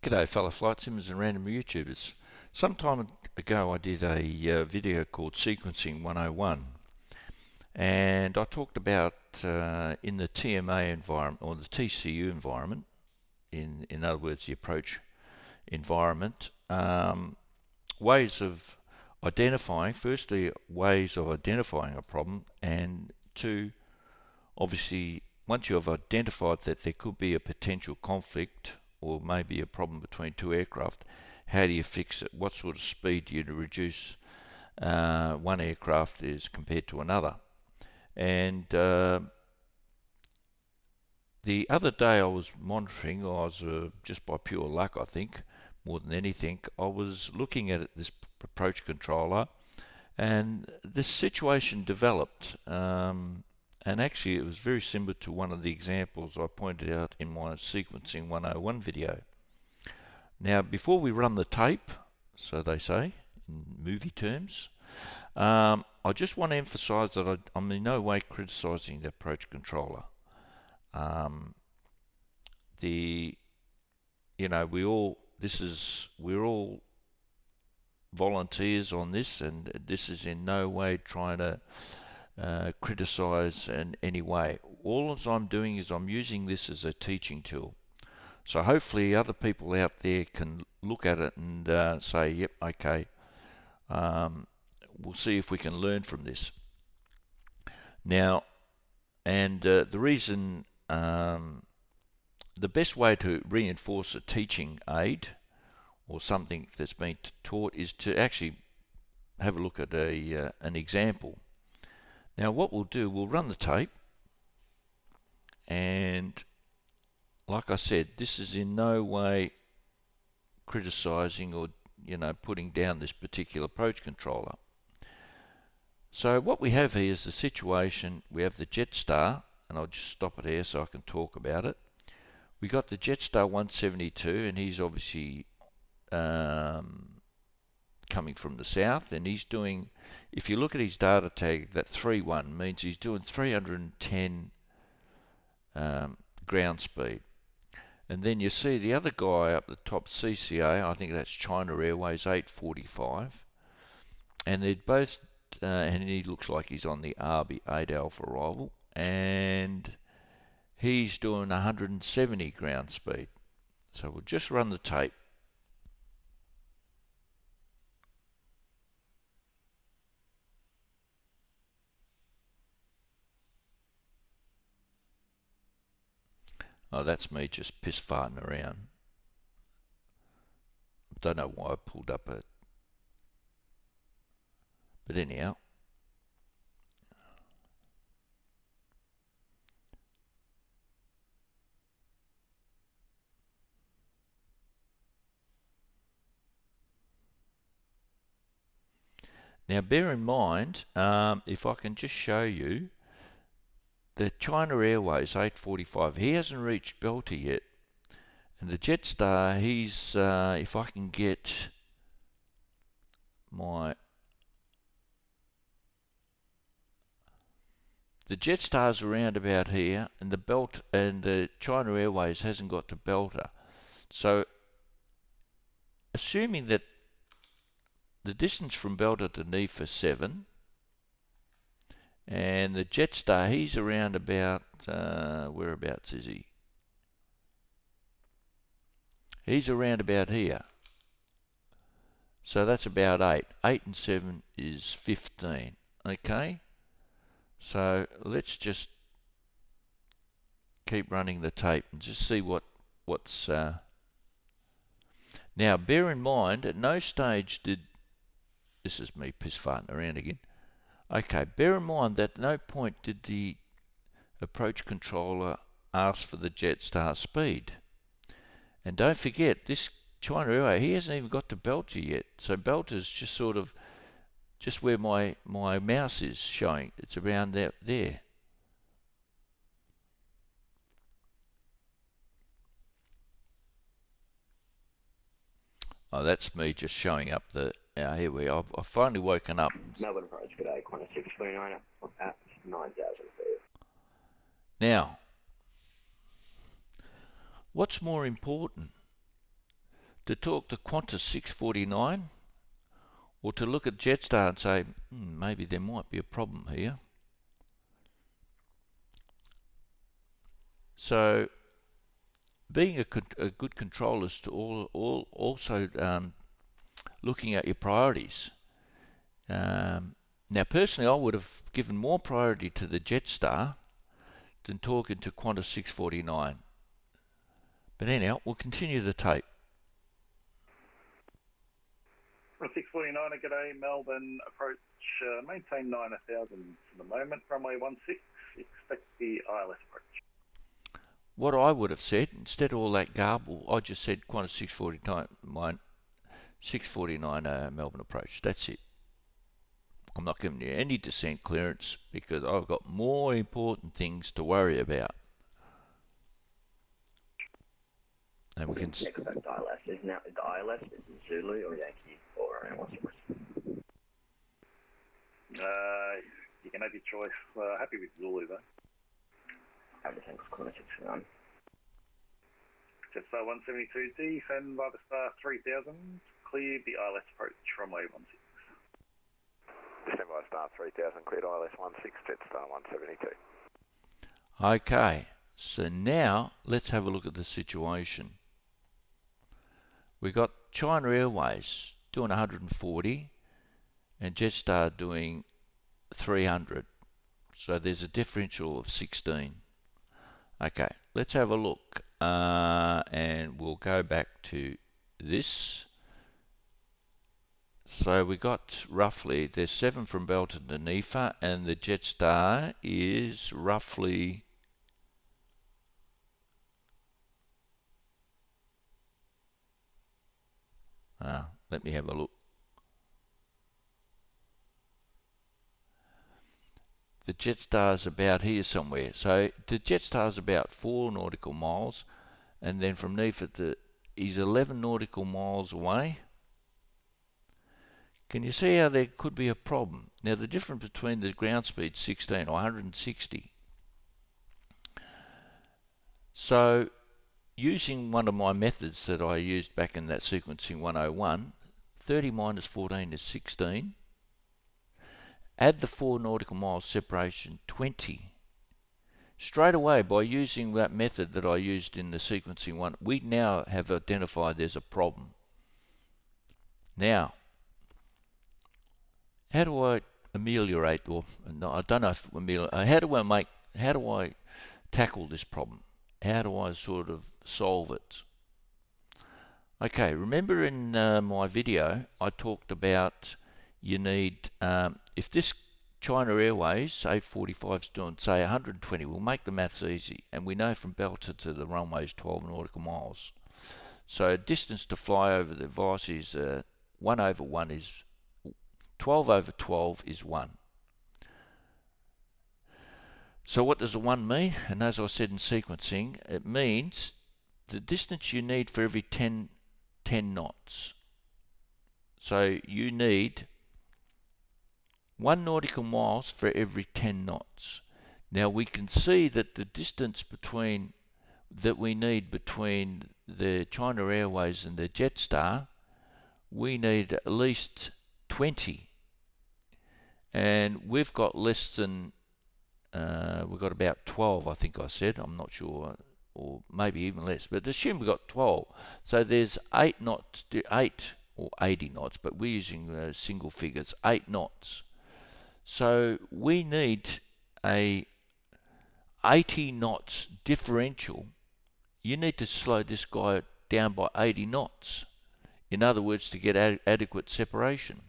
G'day fellow flight simmers and random YouTubers. Some time ago I did a video called Sequencing 101, and I talked about in the TMA environment, or the TCU environment, in other words the approach environment, ways of identifying, firstly ways of identifying a problem, and two, obviously once you have identified that there could be a potential conflict or maybe a problem between two aircraft, how do you fix it? What sort of speed do you reduce one aircraft as compared to another? And the other day I was monitoring, just by pure luck I think, more than anything, I was looking at this approach controller, and this situation developed. And actually it was very similar to one of the examples I pointed out in my Sequencing 101 video. Now, before we run the tape, so they say in movie terms, I just want to emphasize that I'm in no way criticizing the approach controller. We're all volunteers on this, and this is in no way trying to criticize in any way. All I'm doing is I'm using this as a teaching tool. So hopefully other people out there can look at it and say, yep, okay, we'll see if we can learn from this. Now, and the reason, the best way to reinforce a teaching aid or something that's been taught is to actually have a look at an example. Now what we'll do, we'll run the tape, and like I said, this is in no way criticizing or putting down this particular approach controller. So what we have here is the situation. We have the Jetstar, and I'll just stop it here so I can talk about it. We got the Jetstar 172, and he's obviously coming from the south, and he's doing, if you look at his data tag, that 3.1 means he's doing 310 ground speed. And then you see the other guy up the top, CCA, I think that's China Airways 845, and they're both and he looks like he's on the RB 8 Alpha arrival, and he's doing 170 ground speed. So we'll just run the tape. Oh, that's me just piss farting around. Don't know why I pulled up it. But anyhow. Now bear in mind, if I can just show you, the China Airways 845, he hasn't reached Belter yet. And the Jetstar, he's, if I can get the Jetstar's around about here, and the China Airways hasn't got to Belter. So, assuming that the distance from Belter to Neath is 7, and the Jetstar, he's around about, whereabouts is he? He's around about here. So that's about 8. 8 and 7 is 15. Okay? So let's just keep running the tape and just see what's... Now bear in mind, at no stage did... This is me piss farting around again. Okay, bear in mind that at no point did the approach controller ask for the Jetstar speed. And don't forget, this China Airway, he hasn't even got to Belter yet. So Belter's just sort of, just where my mouse is showing. It's around there. Oh, that's me just showing up the... here we are. I've finally woken up. Melbourne approach, g'day, Qantas 639 at 9,000 feet. Now, what's more important? to talk to Qantas 649 or to look at Jetstar and say, maybe there might be a problem here. So being a good controller is to also looking at your priorities. Now, personally, I would have given more priority to the Jetstar than talking to Qantas 649. But anyhow, we'll continue the tape. 649, g'day, Melbourne approach, maintain 9,000 for the moment, runway 16, expect the ILS approach. What I would have said, instead of all that garble, I just said Qantas 649 Melbourne approach. That's it. I'm not giving you any descent clearance because I've got more important things to worry about. And we can expect ILS. Isn't that the ILS? Is it Zulu or Yankee or what's yours? You can have your choice. Happy with Zulu though. Everything's Qantas 649. Jetstar 172D, send by the star 3000, clear the ILS approach runway 16. Stand by star 3000, cleared ILS 16, Jetstar 172. Okay, so now let's have a look at the situation. We got China Airways doing 140 and Jetstar doing 300. So there's a differential of 16. Okay, let's have a look and we'll go back to this. So we got roughly, there's 7 from Belton to NEFA and the Jetstar is roughly let me have a look. The Jetstar's about here somewhere. So the Jetstar's about 4 nautical miles, and then from NEFA he's 11 nautical miles away. Can you see how there could be a problem? Now the difference between the ground speed 16 or 160. So using one of my methods that I used back in that sequencing 101, 30 minus 14 is 16. Add the 4 nautical miles separation, 20. Straight away, by using that method that I used in the sequencing one, we now have identified there's a problem. Now, how do I ameliorate, or no, I don't know if how do I tackle this problem? How do I sort of solve it? Okay, remember in my video I talked about you need, if this China Airways 845 is doing say 120, we'll make the maths easy, and we know from Belter to the runway is 12 nautical miles. So distance to fly over the device is 1 over 1 is 12 over 12 is 1. So what does a 1 mean? And as I said in sequencing, it means the distance you need for every 10 knots. So you need 1 nautical miles for every 10 knots. Now we can see that the distance that we need between the China Airways and the Jetstar, we need at least 20. And we've got less than, we've got about 12, I think I said, I'm not sure, or maybe even less, but assume we've got 12. So there's 8 knots, 8 or 80 knots, but we're using single figures, 8 knots. So we need a 80 knots differential. You need to slow this guy down by 80 knots. In other words, to get adequate separation.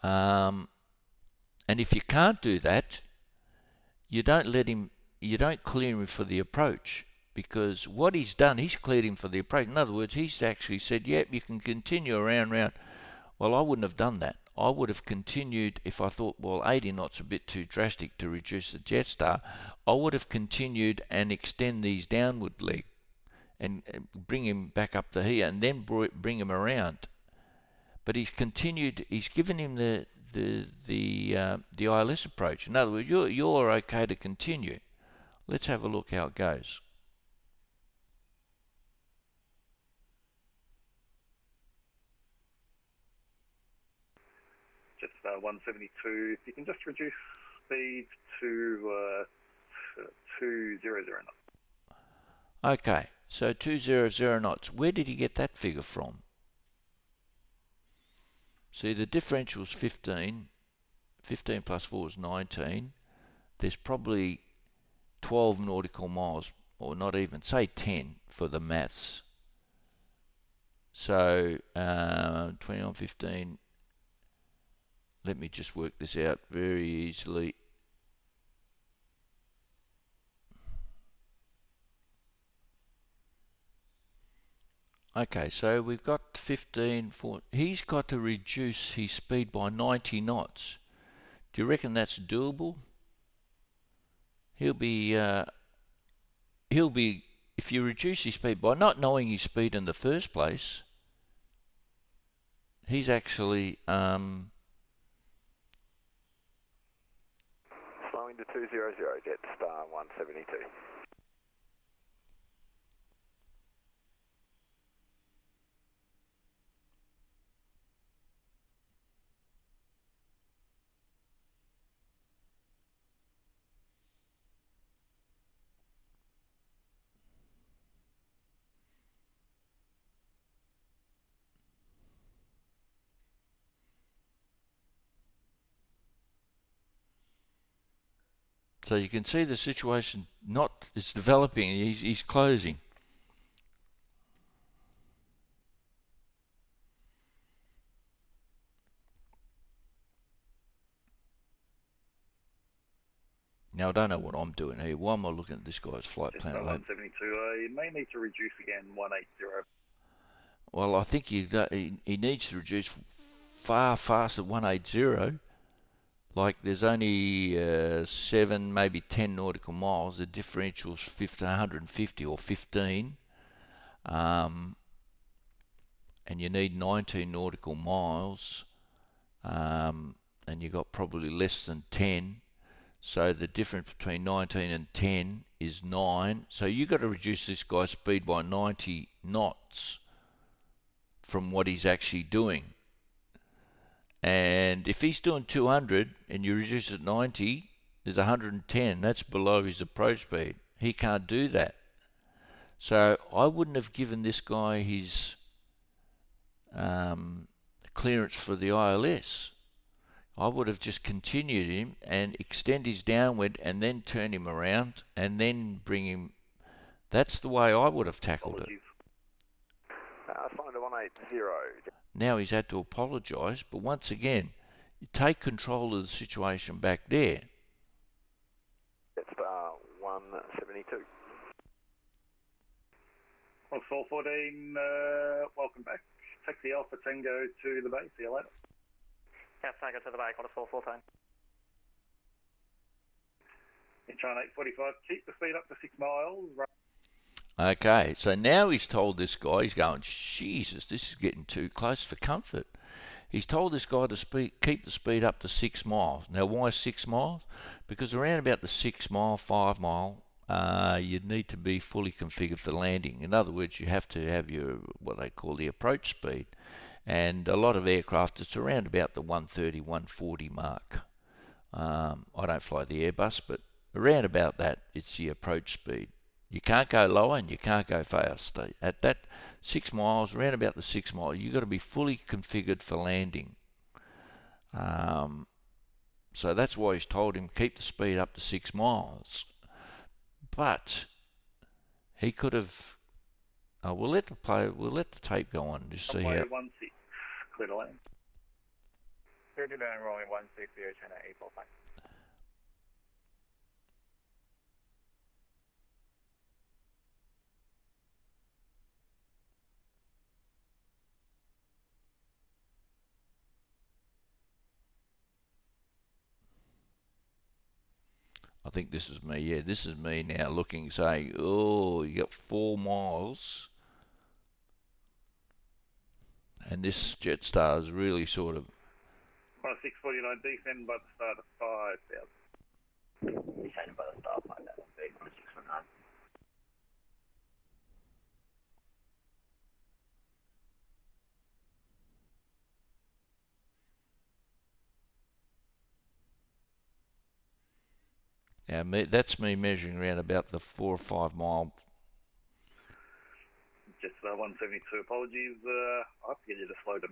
And if you can't do that, you don't clear him for the approach, because what he's done, he's cleared him for the approach. In other words, he's actually said, yep, you can continue around. Well, I wouldn't have done that. I would have continued if I thought, well, 80 knots a bit too drastic to reduce the Jetstar. I would have continued and extend these downward leg and bring him back up to here and then bring him around. But he's continued, he's given him the ILS approach. In other words, you're okay to continue. Let's have a look how it goes. Jetstar 172. If you can just reduce speed to 200 knots. Okay, so 200 knots. Where did he get that figure from? See, the differential's 15. 15 plus 4 is 19. There's probably 12 nautical miles, or not even, say 10 for the maths. So 21, 15, let me just work this out very easily. Okay, so we've got 15, he's got to reduce his speed by 90 knots. Do you reckon that's doable? He'll be, if you reduce his speed by not knowing his speed in the first place, he's actually, Slowing to 200, Jetstar 172. so you can see the situation it's developing, he's closing. Now I don't know what I'm doing here. Why am I looking at this guy's flight plan? Jetstar 172. You may need to reduce again 180. Well, I think he needs to reduce far faster 180. Like there's only 7, maybe 10 nautical miles. The differential's 150 or 15. And you need 19 nautical miles. And you got probably less than 10. So the difference between 19 and 10 is 9. So you got to reduce this guy's speed by 90 knots from what he's actually doing. And if he's doing 200 and you reduce it 90, there's 110. That's below his approach speed. He can't do that. So I wouldn't have given this guy his clearance for the ILS. I would have just continued him and extend his downward and then turn him around and then bring him. That's the way I would have tackled it. Slowing to 180. Now he's had to apologise, but once again, you take control of the situation back there. Jetstar 172. Well, 414, welcome back. Taxi Alpha Tango to the base. See you later. Yes, Tango to the bay, quarter 414. Intron 845, keep the speed up to 6 miles. Okay, so now he's told this guy, he's going, Jesus, this is getting too close for comfort. He's told this guy to keep the speed up to 6 miles. Now, why 6 miles? Because around about the 6 mile, 5 mile, you need to be fully configured for landing. In other words, you have to have your, what they call the approach speed. And a lot of aircraft, it's around about the 130, 140 mark. I don't fly the Airbus, but around about that, it's the approach speed. You can't go lower and you can't go faster. At that 6 miles, around about the 6 mile, you've got to be fully configured for landing. So that's why he's told him keep the speed up to 6 miles. But he could have. We'll let the tape go on and just see how. 16, clear to land. 39 rolling 160, China 845. I think this is me. Yeah, this is me now looking, saying, oh, you got 4 miles. And this Jetstar is really sort of. 649, descend by the start of 5,000. Descend by the start of 5,000, 649. Now, that's me measuring around about the 4 or 5 mile. Just 172. Apologies. I have to get you to slow to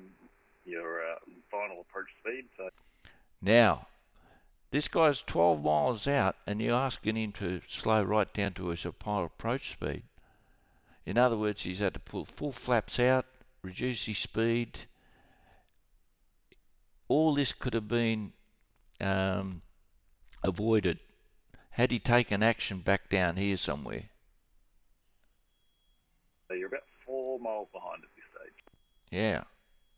your final approach speed. So Now, this guy's 12 miles out and you're asking him to slow right down to his final approach speed. In other words, he's had to pull full flaps out, reduce his speed. All this could have been avoided had he taken action back down here somewhere. you're about 4 miles behind at this stage. Yeah,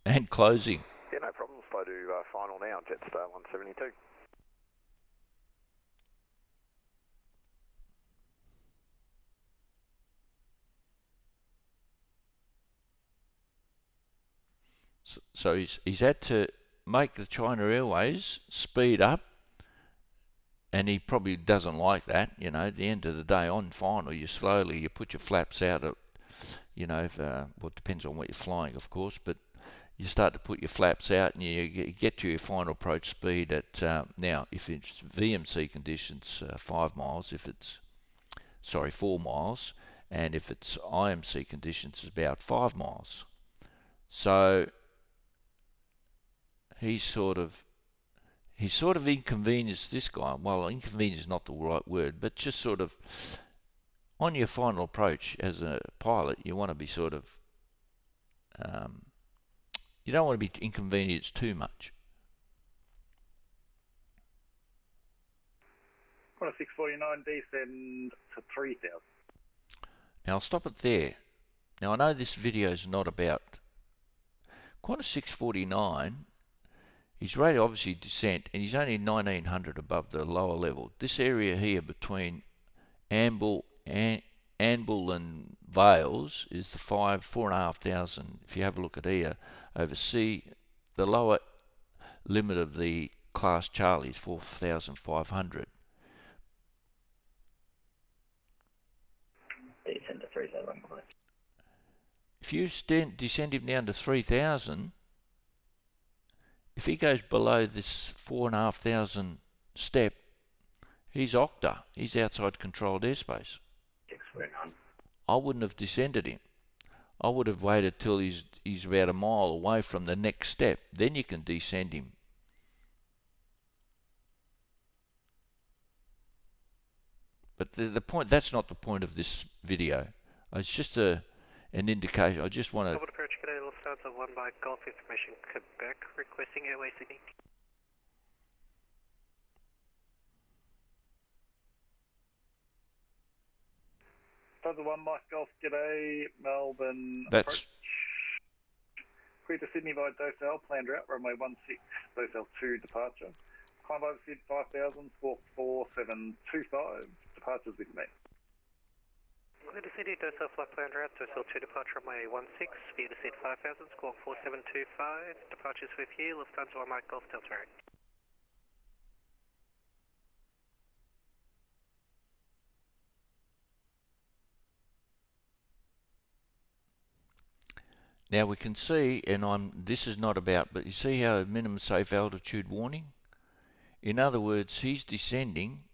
and closing. Yeah, no problem. Slow to final now, Jetstar 172. So he's had to make the China Airways speed up, and he probably doesn't like that. You know, at the end of the day, on final, you put your flaps out at, well, it depends on what you're flying, of course, but you start to put your flaps out and you get to your final approach speed at, now, if it's VMC conditions, 5 miles, 4 miles, and if it's IMC conditions, it's about 5 miles. So he's sort of inconvenienced this guy. Well, inconvenience is not the right word, but just sort of on your final approach as a pilot, you want to be sort of, you don't want to be inconvenienced too much. 649, descend to 3,000. Now I'll stop it there. Now I know this video is not about Qantas 649. He's rated obviously descent, and he's only 1900 above the lower level. This area here between Amble and Vales is the 4,500. If you have a look at here, over C, the lower limit of the class Charlie is 4,500. Descend to 3,000. If you descend him down to 3,000, if he goes below this 4,500 step, he's octa. He's outside controlled airspace. 649. I wouldn't have descended him. I would have waited till he's about a mile away from the next step. Then you can descend him. But the point, that's not the point of this video. It's just an indication. I just want to... Forward approach, G'day, Lufthansa 1 by Golf Information Quebec, requesting Airway Sydney. Lufthansa 1 Mike Golf, g'day, Melbourne That's... approach. Clear to Sydney by Docel, planned route, runway 16, Docel 2 departure. Climb over Sid 5,000, squawk 4725, departures with me. Clear to Sydney, Docel flight planned route, Docel 2 departure, runway 16, via to Sid 5,000, squawk 4725, departures with you, Lufthansa 1 Mike Golf, Delta 8. Now we can see, and this is not about, but you see how minimum safe altitude warning? In other words, he's descending,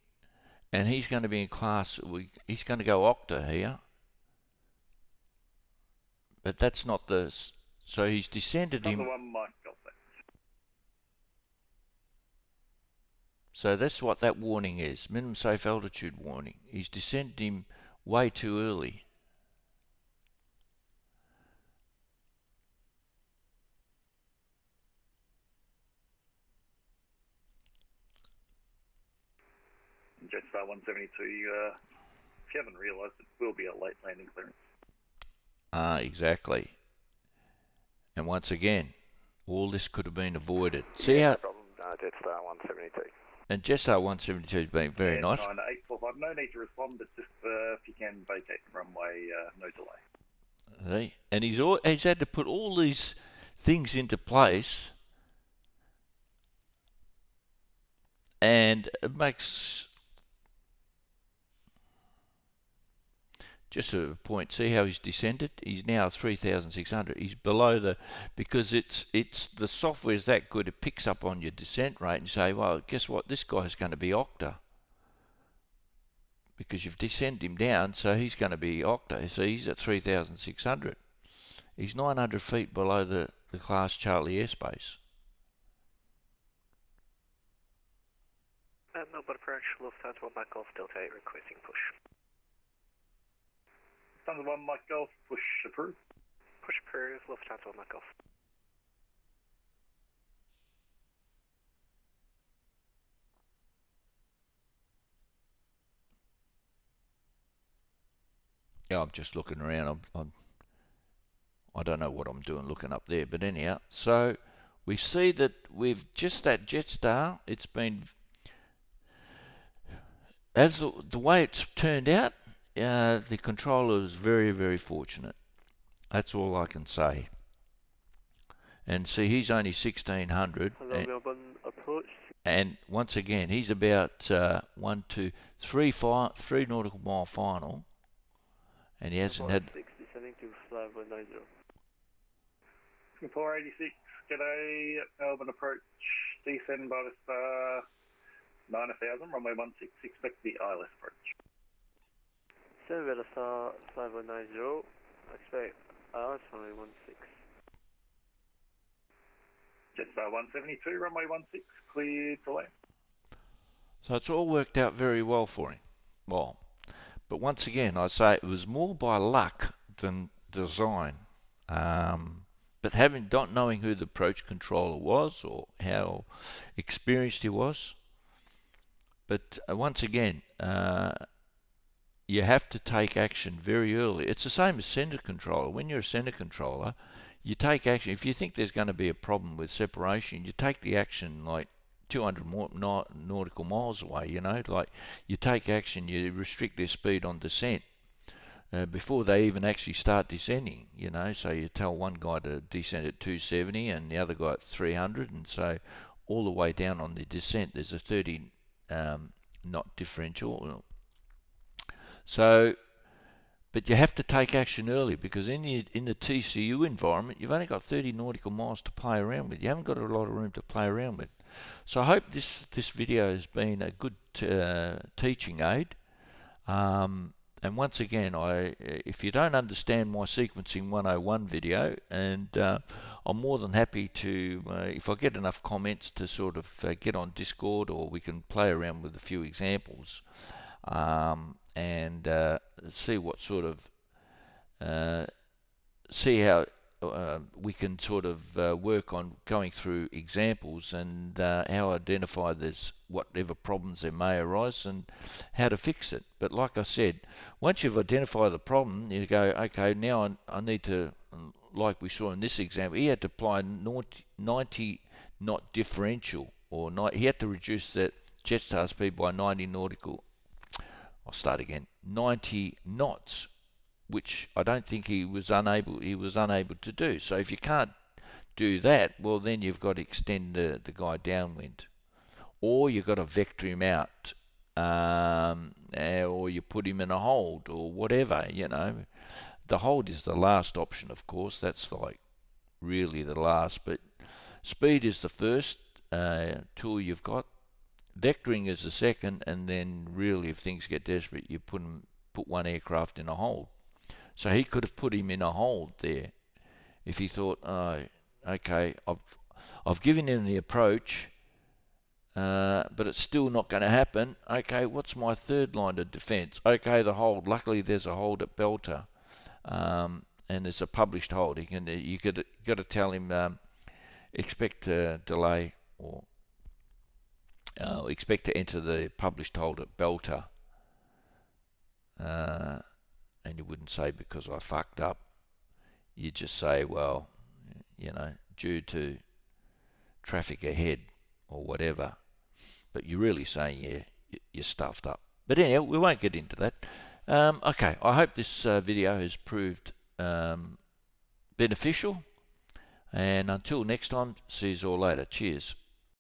and he's going to be in class, he's going to go octa here. But that's not the, so he's descended him. Lufthansa 1 Mike Golf. So that's what that warning is, minimum safe altitude warning. He's descended him way too early. Jetstar 172, if you haven't realised, it will be a late landing clearance. Exactly. And once again, all this could have been avoided. See how... No problem, Jetstar 172. And Jetstar 172 has been very nice. 9845, no need to respond, but just if you can vacate the runway, no delay. See? And he's had to put all these things into place, and it makes... Just a point, see how he's descended? He's now 3,600. He's below the, because it's the software's that good, it picks up on your descent rate and say, well, guess what? This guy's going to be octa. because you've descended him down, so he's going to be octo. So he's at 3,600. He's 900 feet below the class Charlie airspace. Melbourne approach, Lufthansa 1 Mike Golf Delta 8 requesting push. Lufthansa 1 Mike Golf, push approved. Push approved, Lufthansa 1 Mike Golf. Yeah, I'm just looking around. I don't know what I'm doing looking up there, but anyhow. So we see that we've just that Jetstar. It's been as the way it's turned out. The controller is very, very fortunate. That's all I can say. And see, he's only 1,600. Hello, Melbourne approach. And once again, he's about 3 nautical mile final. And he hasn't had... 6 descending to flight 190. 486, g'day, Melbourne approach, descend by the star, 9,000, runway 16, expect the ILS approach. 7 Weather Star, flight 190, expect ILS runway 16. Jetstar 172, runway 16, cleared to land. So it's all worked out very well for him. Well, but once again, I say it was more by luck than design. But not knowing who the approach controller was or how experienced he was. But once again, you have to take action very early. It's the same as center controller. When you're a center controller, you take action. If you think there's going to be a problem with separation, you take the action like 200 nautical miles away, you know, like you take action, you restrict their speed on descent before they even actually start descending, you know. So you tell one guy to descend at 270 and the other guy at 300, and so all the way down on the descent there's a 30 knot differential. So, but you have to take action early, because in the TCU environment you've only got 30 nautical miles to play around with. You haven't got a lot of room to play around with. So I hope this video has been a good teaching aid. And once again, if you don't understand my sequencing 101 video, and I'm more than happy to, if I get enough comments, to sort of get on Discord, or we can play around with a few examples and see what sort of, see how we can sort of work on going through examples and how identify this, whatever problems there may arise, and how to fix it. But like I said, once you've identified the problem, you go, okay, now I need to, like we saw in this example, he had to apply 90 knot differential, or he had to reduce that Jetstar speed by 90 knots, which I don't think he was unable to do. So if you can't do that, well, then you've got to extend the guy downwind, or you've got to vector him out, or you put him in a hold, or whatever, you know. The hold is the last option, of course. That's like really the last, but speed is the first tool you've got. Vectoring is the second, and then really if things get desperate, you put one aircraft in a hold. So he could have put him in a hold there if he thought, oh, okay, I've given him the approach, but it's still not going to happen. Okay, what's my third line of defence? Okay, the hold. Luckily, there's a hold at Belter, and there's a published hold. You got to tell him expect a delay, or expect to enter the published hold at Belter. And you wouldn't say because I fucked up. You just say, well, you know, due to traffic ahead or whatever. But you're really saying you're stuffed up. But anyhow, we won't get into that. Okay, I hope this video has proved beneficial. And until next time, see you all later. Cheers.